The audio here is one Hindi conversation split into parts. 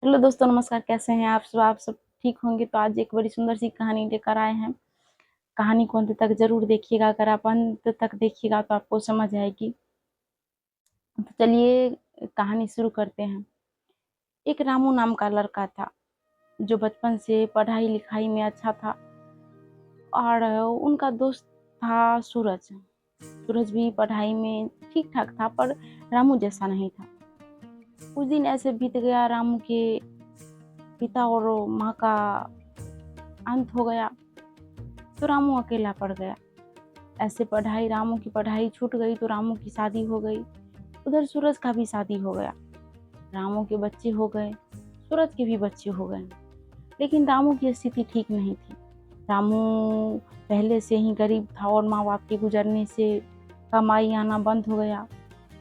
हेलो दोस्तों, नमस्कार। कैसे हैं आप सब ठीक होंगे। तो आज एक बड़ी सुंदर सी कहानी लेकर आए हैं। कहानी को अंत तक जरूर देखिएगा। अगर आप अंत तक देखिएगा तो आपको समझ आएगी। तो चलिए कहानी शुरू करते हैं। एक रामू नाम का लड़का था जो बचपन से पढ़ाई लिखाई में अच्छा था और उनका दोस्त था सूरज। सूरज भी पढ़ाई में ठीक ठाक था पर रामू जैसा नहीं था। कुछ दिन ऐसे बीत गया, रामू के पिता और माँ का अंत हो गया तो रामू अकेला पड़ गया। ऐसे रामू की पढ़ाई छूट गई तो रामू की शादी हो गई। उधर सूरज का भी शादी हो गया। रामू के बच्चे हो गए, सूरज के भी बच्चे हो गए। लेकिन रामू की स्थिति ठीक नहीं थी। रामू पहले से ही गरीब था और माँ बाप के गुजरने से कमाई आना बंद हो गया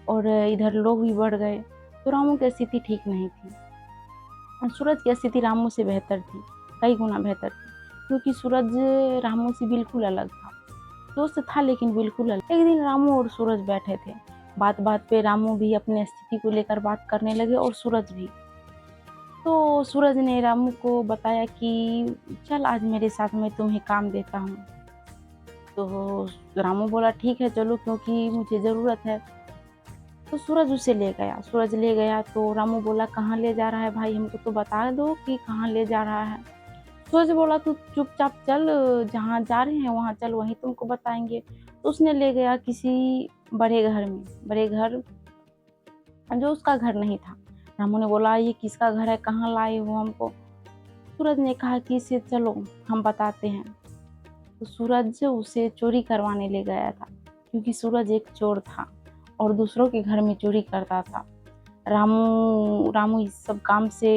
और इधर लोग भी बढ़ गए तो रामू की स्थिति ठीक नहीं थी। और सूरज की स्थिति रामू से बेहतर थी, कई गुना बेहतर थी, क्योंकि सूरज रामू से बिल्कुल अलग था। दोस्त था लेकिन बिल्कुल अलग। एक दिन रामू और सूरज बैठे थे। बात बात पे रामू भी अपनी स्थिति को लेकर बात करने लगे और सूरज भी। तो सूरज ने रामू को बताया कि चल आज मेरे साथ में तुम्हें काम देता हूँ। तो रामू बोला ठीक है चलो, क्योंकि मुझे ज़रूरत है। तो सूरज उसे ले गया। सूरज ले गया तो रामू बोला कहाँ ले जा रहा है भाई, हमको तो बता दो कि कहाँ ले जा रहा है। सूरज बोला तू चुपचाप चल, जहाँ जा रहे हैं वहाँ चल, वहीं तुमको बताएंगे। तो उसने ले गया किसी बड़े घर में, बड़े घर जो उसका घर नहीं था। रामू ने बोला ये किसका घर है, कहाँ लाए हो हमको। सूरज ने कहा कि इसे चलो हम बताते हैं। तो सूरज उसे चोरी करवाने ले गया था, क्योंकि सूरज एक चोर था और दूसरों के घर में चोरी करता था। रामू रामू इस सब काम से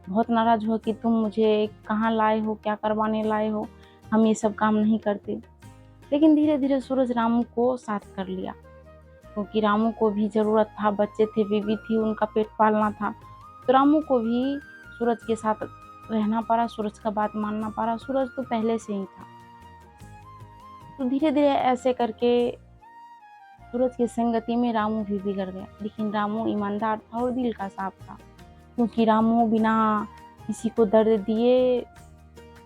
बहुत नाराज हुआ कि तुम मुझे कहाँ लाए हो, क्या करवाने लाए हो, हम ये सब काम नहीं करते। लेकिन धीरे धीरे सूरज रामू को साथ कर लिया, क्योंकि रामू को भी ज़रूरत था, बच्चे थे, बीवी थी, उनका पेट पालना था। तो रामू को भी सूरज के साथ रहना पड़ा, सूरज का बात मानना पड़ा। सूरज तो पहले से ही था। तो धीरे धीरे ऐसे करके सूरज की संगति में रामू भी बिगड़ गया। लेकिन रामू ईमानदार था और दिल का साफ था, क्योंकि रामू बिना किसी को दर्द दिए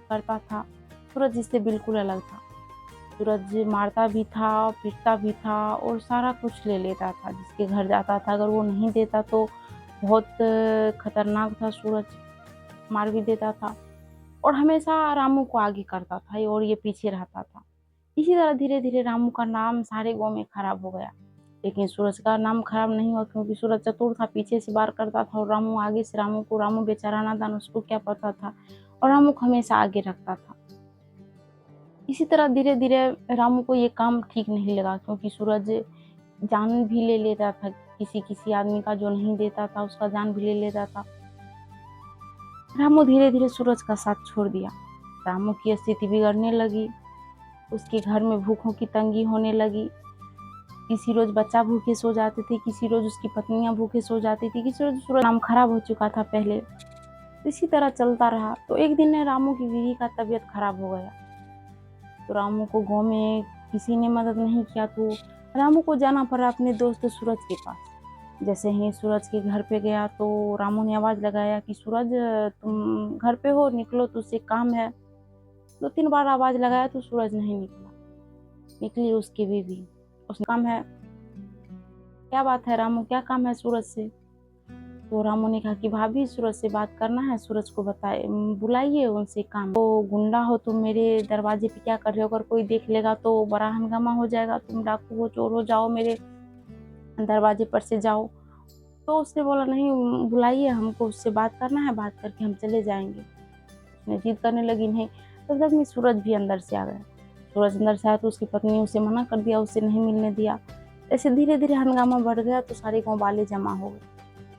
करता था। सूरज इससे बिल्कुल अलग था। सूरज मारता भी था, पीटता भी था और सारा कुछ ले लेता था जिसके घर जाता था। अगर वो नहीं देता तो बहुत खतरनाक था। सूरज मार भी देता था और हमेशा रामू को आगे करता था और ये पीछे रहता था। इसी तरह धीरे धीरे रामू का नाम सारे गाँव में खराब हो गया। लेकिन सूरज का नाम खराब नहीं हुआ, क्योंकि सूरज चतुर था, पीछे से वार करता था और रामू आगे से। रामू बेचारा नादान, उसको क्या पता था, और रामू को हमेशा आगे रखता था। इसी तरह धीरे धीरे रामू को ये काम ठीक नहीं लगा, क्योंकि सूरज जान भी ले लेता था किसी किसी आदमी का, जो नहीं देता था उसका जान भी ले लेता था। रामू धीरे धीरे सूरज का साथ छोड़ दिया। रामू की स्थिति बिगड़ने लगी। उसके घर में भूखों की तंगी होने लगी। किसी रोज बच्चा भूखे सो जाते थे, किसी रोज उसकी पत्नियां भूखे सो जाती थी, किसी रोज सूरज नाम खराब हो चुका था पहले। इसी तरह चलता रहा। तो एक दिन रामू की बीवी का तबीयत खराब हो गया। तो रामू को गाँव में किसी ने मदद नहीं किया, तो रामू को जाना पड़ा अपने दोस्त सूरज के पास। जैसे ही सूरज के घर पे गया तो रामू ने आवाज़ लगाया कि सूरज तुम घर पे हो, निकलो, तुझसे काम है। 2-3 बार आवाज़ लगाया तो सूरज नहीं निकला। निकली उसकी बीवी। उसने काम है, क्या बात है रामू, क्या काम है सूरज से। तो रामू ने कहा कि भाभी सूरज से बात करना है, सूरज को बताए बुलाइए, उनसे काम। तो गुंडा हो तुम, मेरे दरवाजे पे क्या कर रहे हो, अगर कोई देख लेगा तो बड़ा हंगामा हो जाएगा, तुम डाकू हो, चोर हो, जाओ मेरे दरवाजे पर से जाओ। तो उसने बोला नहीं, बुलाइए, हमको उससे बात करना है, बात करके हम चले जाएंगे। उसने जिद करने लगी नहीं। तब तक में सूरज भी अंदर से आ गया। सूरज अंदर से आया तो उसकी पत्नी उसे मना कर दिया, उसे नहीं मिलने दिया। ऐसे धीरे धीरे हंगामा बढ़ गया तो सारे गाँव वाले जमा हो गए।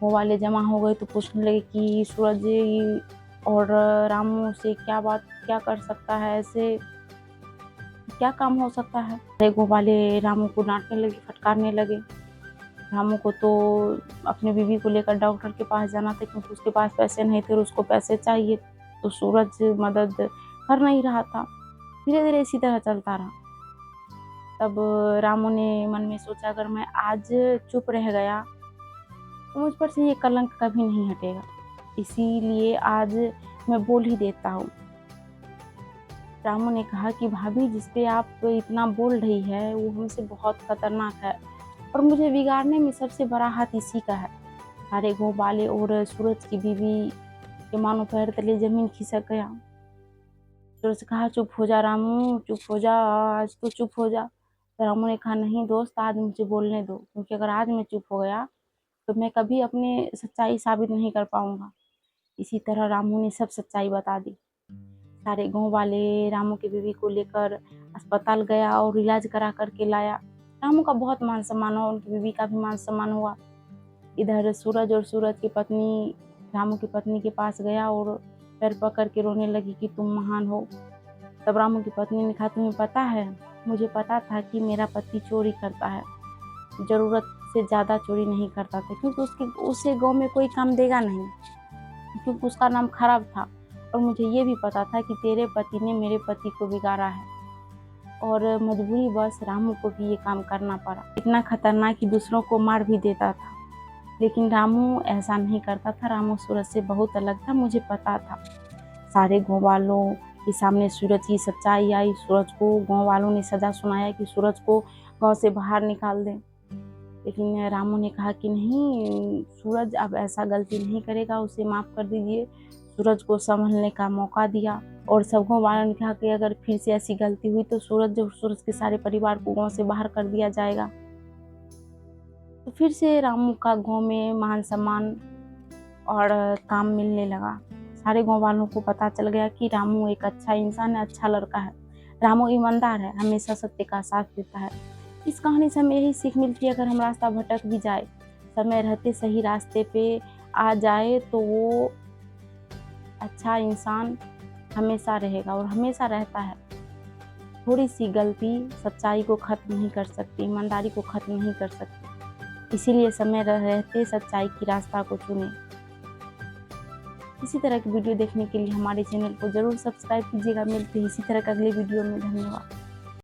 गाँव वाले जमा हो गए तो पूछने लगे कि सूरज और रामू से क्या बात, क्या कर सकता है, ऐसे क्या काम हो सकता है। सारे गाँव वाले रामू को डांटने लगे, फटकारने लगे। रामू को तो अपनी बीवी को लेकर डॉक्टर के पास जाना था, क्योंकि उसके पास पैसे नहीं थे और उसको पैसे चाहिए। तो सूरज मदद कर नहीं रहा था। धीरे धीरे इसी तरह चलता रहा। तब रामू ने मन में सोचा अगर मैं आज चुप रह गया तो मुझ पर से ये कलंक कभी नहीं हटेगा। इसीलिए आज मैं बोल ही देता हूँ। रामू ने कहा कि भाभी जिस पे आप इतना बोल रही है वो हमसे बहुत खतरनाक है और मुझे बिगाड़ने में सबसे बड़ा हाथ इसी का है। सारे गाँव वाले और सूरज की बीवी के मानो पैर तले जमीन खिसक गया। सूरज कहा चुप हो जा रामू, चुप हो जा, आज तो चुप हो जा। तो रामू ने कहा नहीं दोस्त, आज मुझे बोलने दो, क्योंकि अगर आज मैं चुप हो गया तो मैं कभी अपनी सच्चाई साबित नहीं कर पाऊंगा। इसी तरह रामू ने सब सच्चाई बता दी। सारे गांव वाले रामू की बीवी को लेकर अस्पताल गया और इलाज करा करके लाया। रामू का बहुत मान सम्मान हुआ, उनकी बीवी का भी मान सम्मान हुआ। इधर सूरज और सूरज की पत्नी रामू की पत्नी के पास गया और पैर पकड़ के रोने लगी कि तुम महान हो। तब रामू की पत्नी ने कहा तुम्हें पता है, मुझे पता था कि मेरा पति चोरी करता है, ज़रूरत से ज़्यादा चोरी नहीं करता था, क्योंकि उसे गांव में कोई काम देगा नहीं, क्योंकि उसका नाम खराब था। और मुझे ये भी पता था कि तेरे पति ने मेरे पति को बिगाड़ा है और मजबूरी बस रामू को भी ये काम करना पड़ा। इतना खतरनाक कि दूसरों को मार भी देता था, लेकिन रामू ऐसा नहीं करता था। रामू सूरज से बहुत अलग था, मुझे पता था। सारे गाँव वालों के सामने सूरज की सच्चाई आई। सूरज को गाँव वालों ने सजा सुनाया कि सूरज को गाँव से बाहर निकाल दें, लेकिन रामू ने कहा कि नहीं, सूरज अब ऐसा गलती नहीं करेगा, उसे माफ़ कर दीजिए। सूरज को संभलने का मौका दिया और सब गाँव वालों ने कहा कि अगर फिर से ऐसी गलती हुई तो सूरज के सारे परिवार को गाँव से बाहर कर दिया जाएगा। तो फिर से रामू का गाँव में मान सम्मान और काम मिलने लगा। सारे गाँव वालों को पता चल गया कि रामू एक अच्छा इंसान है, अच्छा लड़का है। रामू ईमानदार है, हमेशा सत्य का साथ देता है। इस कहानी से हमें यही सीख मिलती है, अगर हम रास्ता भटक भी जाए, समय रहते सही रास्ते पे आ जाए तो वो अच्छा इंसान हमेशा रहेगा और हमेशा रहता है। थोड़ी सी गलती सच्चाई को ख़त्म नहीं कर सकती, ईमानदारी को ख़त्म नहीं कर सकती। इसीलिए समय रहते सच्चाई की रास्ता को चुनें। इसी तरह की वीडियो देखने के लिए हमारे चैनल को ज़रूर सब्सक्राइब कीजिएगा। मिलते हैं इसी तरह के अगले वीडियो में। धन्यवाद।